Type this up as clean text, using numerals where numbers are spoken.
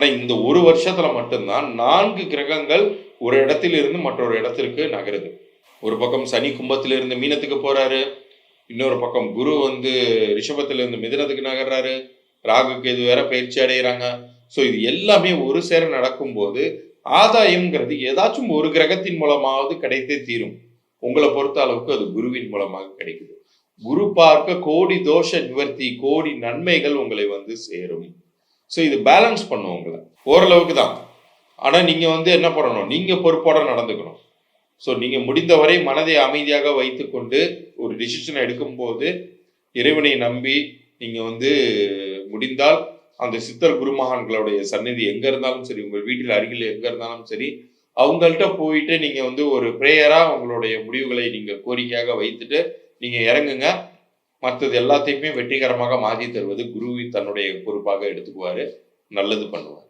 இந்த ஒரு வருஷத்துல மட்டும்தான் 4 கிரகங்கள் ஒரு இடத்திலிருந்து மற்றொரு இடத்திற்கு நகருது. ஒரு பக்கம் சனி கும்பத்திலிருந்து மீனத்துக்கு போறாரு, இன்னொரு பக்கம் குரு ரிஷபத்திலிருந்து மிதுனத்துக்கு நகர்றாரு, ராகு கேது வேற பயிற்சி அடைகிறாங்க. ஸோ இது எல்லாமே ஒரு சேர நடக்கும்போது ஆதாயம்ங்கிறது ஏதாச்சும் ஒரு கிரகத்தின் மூலமாவது கிடைத்தே தீரும். உங்களை பொறுத்த அளவுக்கு அது குருவின் மூலமாக கிடைக்குது. குரு பார்க்க கோடி தோஷ நிவர்த்தி, கோடி நன்மைகள் உங்களை சேரும். ஸோ இது பேலன்ஸ் பண்ணும் உங்களை ஓரளவுக்கு தான். ஆனால் நீங்கள் என்ன பண்ணணும், நீங்கள் பொறுப்போட நடந்துக்கணும். ஸோ நீங்கள் முடிந்தவரை மனதை அமைதியாக வைத்துக்கொண்டு ஒரு டிசிஷன் எடுக்கும்போது இறைவனை நம்பி நீங்கள் முடிந்தால் அந்த சித்தர் குருமகான்களுடைய சந்நிதி எங்கே இருந்தாலும் சரி, உங்கள் வீட்டில் அருகில் எங்கே இருந்தாலும் சரி, அவங்கள்ட்ட போயிட்டு நீங்கள் ஒரு ப்ரேயராக உங்களுடைய முடிவுகளை நீங்கள் கோரிக்கையாக வைத்துட்டு நீங்கள் இறங்குங்க. மற்றது எல்லாத்தையுமே வெற்றிகரமாக மாற்றி தருவது குரு தன்னுடைய பொறுப்பாக எடுத்துக்குவார், நல்லது பண்ணுவார்.